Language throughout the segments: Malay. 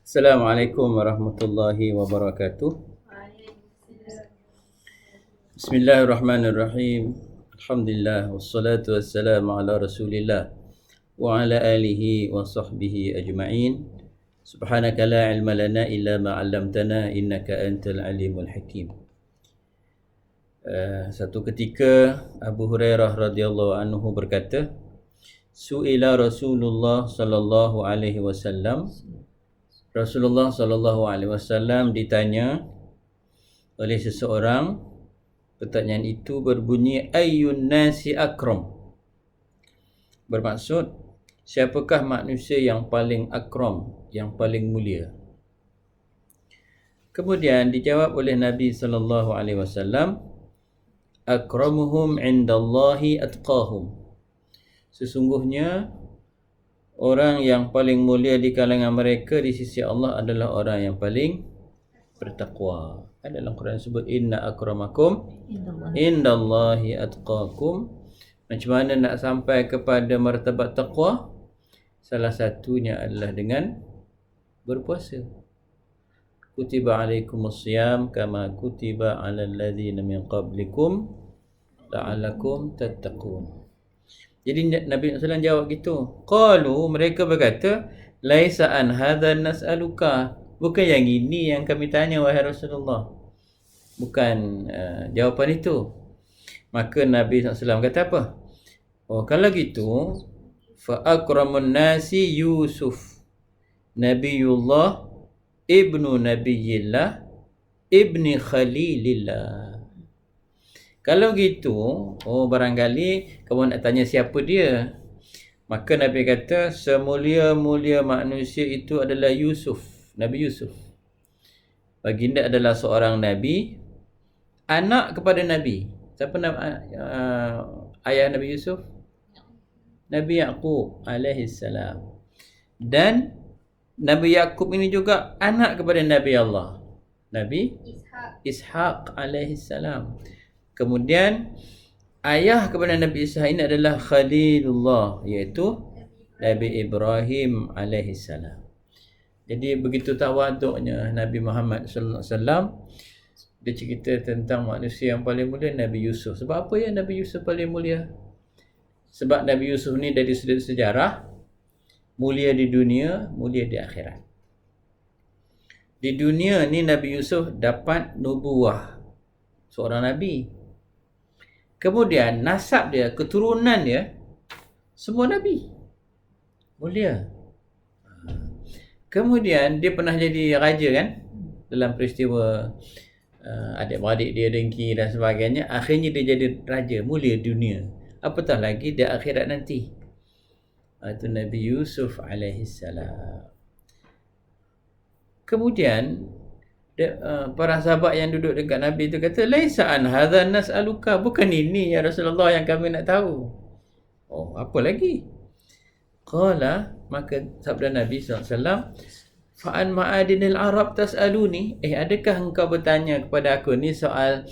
Assalamualaikum warahmatullahi wabarakatuh. Bismillahirrahmanirrahim. Alhamdulillah wassalatu wassalamu ala Rasulillah wa ala alihi wa sahbihi ajma'in. Subhanaka la ilma lana illa ma 'allamtana innaka antal alimul hakim. Satu ketika Abu Hurairah radhiyallahu anhu berkata, Su'ila Rasulullah sallallahu alaihi wasallam. Rasulullah sallallahu alaihi wasallam ditanya oleh seseorang. Pertanyaan itu berbunyi ayyun nasi akram. Bermaksud, siapakah manusia yang paling akram, yang paling mulia? Kemudian dijawab oleh Nabi sallallahu alaihi wasallam, akramuhum indallahi atqahum. Sesungguhnya orang yang paling mulia di kalangan mereka di sisi Allah adalah orang yang paling bertakwa. Ada dalam Quran sebut inna akramakum indallahi atqakum. Macam mana nak sampai kepada martabat taqwa? Salah satunya adalah dengan berpuasa. Kutiba alaikumusiyam kama kutiba alal ladzina min qablikum la'allakum tattaqun. Jadi Nabi SAW jawab gitu. Qalu, mereka berkata, laisa an hadha nas'aluka. Bukan yang ini yang kami tanya wahai Rasulullah. Bukan jawapan itu. Maka Nabi SAW kata apa? Oh, kalau gitu, fa akramun nasi Yusuf, Nabiullah, ibnu Nabiyillah, ibni Khalilillah. Kalau gitu, barangkali kamu nak tanya siapa dia. Maka Nabi kata, semulia-mulia manusia itu adalah Yusuf, Nabi Yusuf. Baginda adalah seorang Nabi, anak kepada Nabi. Siapa nama ayah Nabi Yusuf? Nabi Yaqub alaihissalam. Dan Nabi Yaqub ini juga anak kepada Nabi Allah, Nabi Ishaq alaihissalam. Kemudian ayah kepada Nabi Ishaq ini adalah Khalilullah, iaitu Nabi Ibrahim alaihissalam. Jadi begitu tawaduknya Nabi Muhammad sallallahu alaihi wasallam. Dia cerita tentang manusia yang paling mulia, Nabi Yusuf. Sebab apa ya Nabi Yusuf paling mulia? Sebab Nabi Yusuf ni dari sudut sejarah mulia di dunia, mulia di akhirat. Di dunia ni Nabi Yusuf dapat nubuah, seorang nabi. Kemudian nasab dia, keturunan dia, semua Nabi. Mulia. Kemudian dia pernah jadi raja kan? Dalam peristiwa adik-beradik dia dengki dan sebagainya. Akhirnya dia jadi raja, mulia dunia. Apatah lagi di akhirat nanti. Itu Nabi Yusuf alaihissalam. Kemudian para sahabat yang duduk dekat Nabi itu kata, laisa an hadzal nas'aluka, bukan ini ya Rasulullah yang kami nak tahu. Oh, apa lagi? Qala, maka sabda Nabi SAW, fa'an ma'adinil Arab tas'aluni, adakah engkau bertanya kepada aku ni soal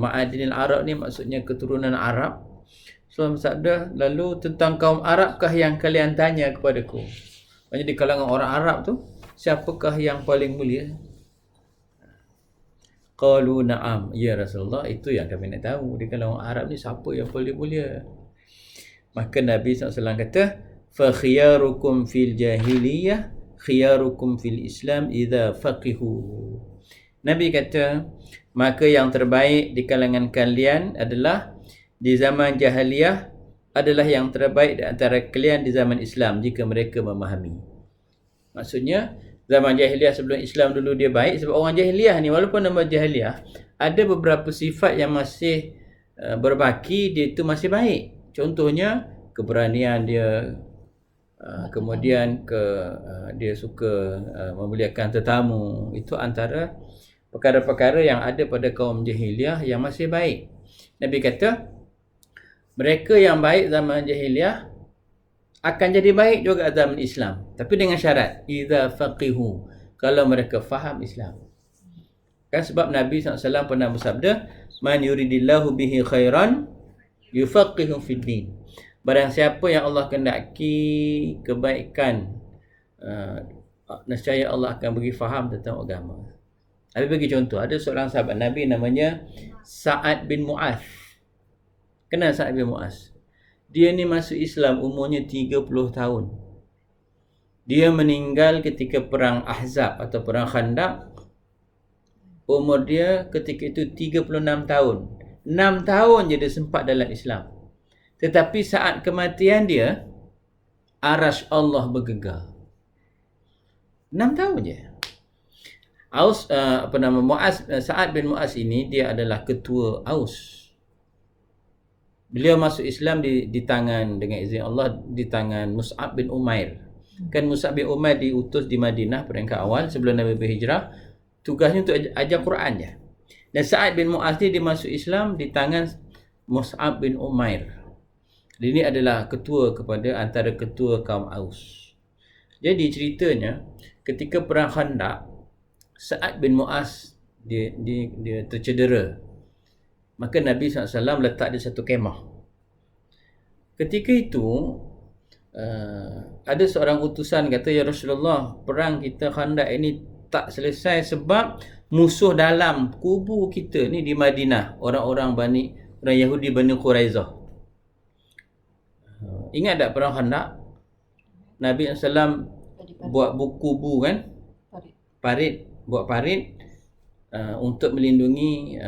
ma'adinil Arab ni, maksudnya keturunan Arab. So sabda, lalu tentang kaum Arabkah yang kalian tanya kepadaku? Maksudnya di kalangan orang Arab tu, siapakah yang paling mulia? Qalu na'am, ya Rasulullah, itu yang kami nak tahu. Di kalangan Arab ni siapa yang paling mulia? Maka Nabi SAW kata, fa khiyarukum fil jahiliyah khiyarukum fil Islam idza faqihu. Nabi kata, maka yang terbaik di kalangan kalian adalah di zaman jahiliyah adalah yang terbaik di antara kalian di zaman Islam jika mereka memahami. Maksudnya zaman jahiliyah sebelum Islam dulu dia baik, sebab orang jahiliyah ni walaupun nama jahiliyah ada beberapa sifat yang masih berbaki, dia itu masih baik. Contohnya keberanian dia, kemudian dia suka memuliakan tetamu. Itu antara perkara-perkara yang ada pada kaum jahiliyah yang masih baik. Nabi kata, mereka yang baik zaman jahiliyah akan jadi baik juga zaman Islam, tapi dengan syarat idza faqihu, kalau mereka faham Islam. Kan sebab Nabi SAW pernah bersabda, man yuridillahu bihi khairan yufaqihu fid din. Barang siapa yang Allah kehendaki kebaikan nescaya Allah akan bagi faham tentang agama. Nabi bagi contoh, ada seorang sahabat Nabi namanya Sa'ad bin Mu'az. Kenal Sa'ad bin Mu'az? Dia ni masuk Islam umurnya 30 tahun. Dia meninggal ketika perang Ahzab atau perang Khandaq. Umur dia ketika itu 36 tahun. 6 tahun je dia sempat dalam Islam. Tetapi saat kematian dia, arasy Allah bergegar. 6 tahun je. Sa'ad bin Mu'az ini dia adalah ketua Aus. Beliau masuk Islam di tangan, dengan izin Allah, di tangan Mus'ab bin Umair. Kan Mus'ab bin Umair diutus di Madinah peringkat awal sebelum Nabi berhijrah. Tugasnya untuk ajar Quran je. Dan Sa'ad bin Mu'az ni dia masuk Islam di tangan Mus'ab bin Umair. Dia ni adalah ketua antara ketua kaum Aus. Jadi ceritanya, ketika perang Khandaq, Sa'ad bin Mu'az dia tercedera. Maka Nabi SAW letak dia satu kemah. Ketika itu ada seorang utusan kata, "Ya Rasulullah, perang kita Khandaq ini tak selesai sebab musuh dalam kubu kita ni di Madinah, orang Yahudi Bani Quraizah." Ingat tak perang Khandaq? Nabi SAW buat kubu kan? Buat parit untuk melindungi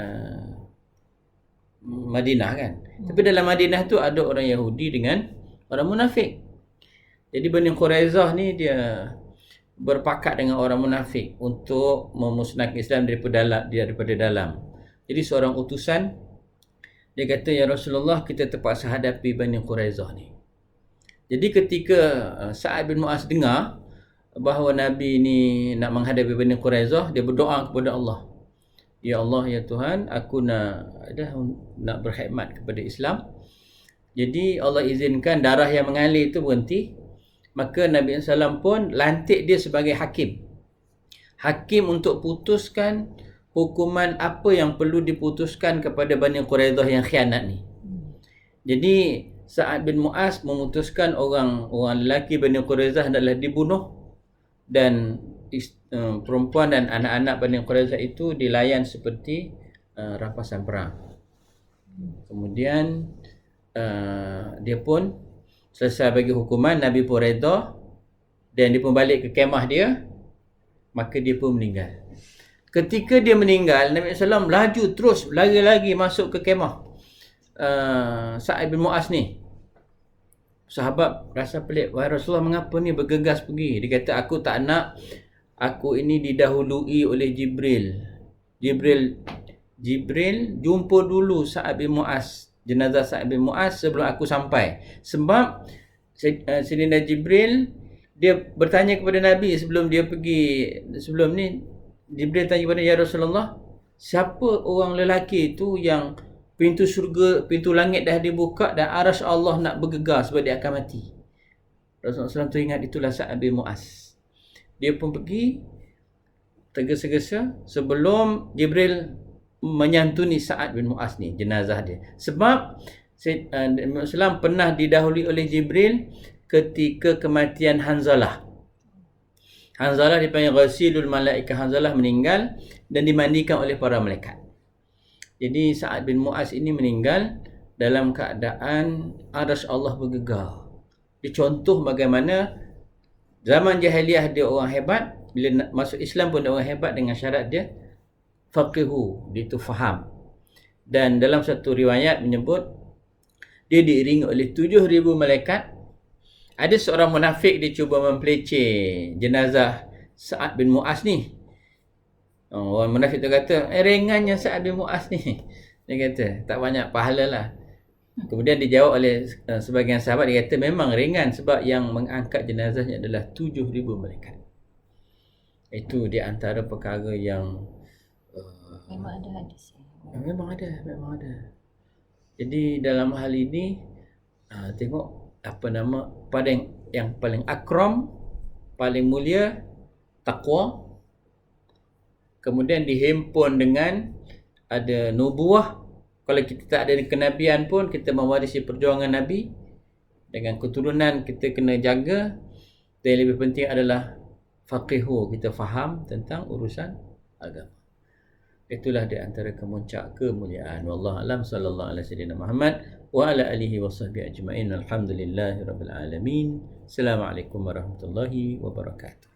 Madinah kan. Tapi dalam Madinah tu ada orang Yahudi dengan orang munafik. Jadi Bani Quraizah ni dia berpakat dengan orang munafik untuk memusnahkan Islam daripada dalam. Jadi seorang utusan dia kata, "Ya Rasulullah, kita terpaksa hadapi Bani Quraizah ni." Jadi ketika Sa'ad bin Mu'az dengar bahawa Nabi ni nak menghadapi Bani Quraizah, dia berdoa kepada Allah. "Ya Allah, ya Tuhan, aku nak berkhidmat kepada Islam." Jadi Allah izinkan darah yang mengalir itu berhenti. Maka Nabi SAW pun lantik dia sebagai hakim. Hakim untuk putuskan hukuman apa yang perlu diputuskan kepada Bani Quraizah yang khianat ni. Jadi Sa'ad bin Mu'az memutuskan orang lelaki Bani Quraizah adalah dibunuh, dan perempuan dan anak-anak Bani Quraizah itu dilayan seperti rampasan perang. Kemudian dia pun selesai bagi hukuman, Nabi pun redha, dan dia pun balik ke kemah dia. Maka dia pun meninggal. Ketika dia meninggal, Nabi SAW laju terus lari-lari masuk ke kemah Sa'ad bin Mu'az ni. Sahabat rasa pelik, "Wahai Rasulullah, mengapa ni bergegas pergi?" Dia kata, "Aku tak nak aku ini didahului oleh Jibril. Jibril jumpa dulu Sa'ad bin Mu'az, jenazah Sa'ad bin Mu'az sebelum aku sampai. Sebab Sayyidina Jibril dia bertanya kepada Nabi sebelum dia pergi. Sebelum ni Jibril tanya kepada, 'Ya Rasulullah, siapa orang lelaki itu yang pintu syurga, pintu langit dah dibuka dan arasy Allah nak bergegar sebab dia akan mati?' Rasulullah SAW teringat itulah Sa'ad bin Mu'az. Dia pun pergi tergesa-gesa sebelum Jibril menyantuni Sa'ad bin Mu'az ni, jenazah dia. Sebab Nabi SAW pernah didahului oleh Jibril ketika kematian Hanzalah. Hanzalah dipanggil Ghasilul Malaikah. Hanzalah meninggal dan dimandikan oleh para malaikat. Jadi Sa'ad bin Mu'az ini meninggal dalam keadaan arasy Allah bergegar. Dia contoh bagaimana zaman jahiliah dia orang hebat, bila masuk Islam pun dia orang hebat dengan syarat dia faqihu, dia tu faham. Dan dalam satu riwayat menyebut dia diiringi oleh 7,000 malaikat. Ada seorang munafik dia cuba mempeleceh jenazah Sa'ad bin Mu'az ni. Orang munafik tu kata, ringannya Sa'ad bin Mu'az ni. Dia kata, tak banyak pahala lah. Kemudian dijawab oleh sebahagian sahabat, dia kata memang ringan sebab yang mengangkat jenazahnya adalah 7,000 malaikat. Itu di antara perkara yang memang ada hadis. Memang ada. Jadi dalam hal ini tengok pada yang paling akram, paling mulia, takwa. Kemudian dihimpun dengan ada nubuah. Kalau kita tak ada kenabian pun, kita mewarisi perjuangan Nabi. Dengan keturunan kita kena jaga. Dan yang lebih penting adalah faqihu, kita faham tentang urusan agama. Itulah di antara kemuncak kemuliaan. Wallahu alam, sallallahu alaihi wasallam Muhammad wa ala alihi wasahbihi ajma'in. Alhamdulillahirabbil alamin. Assalamualaikum warahmatullahi wabarakatuh.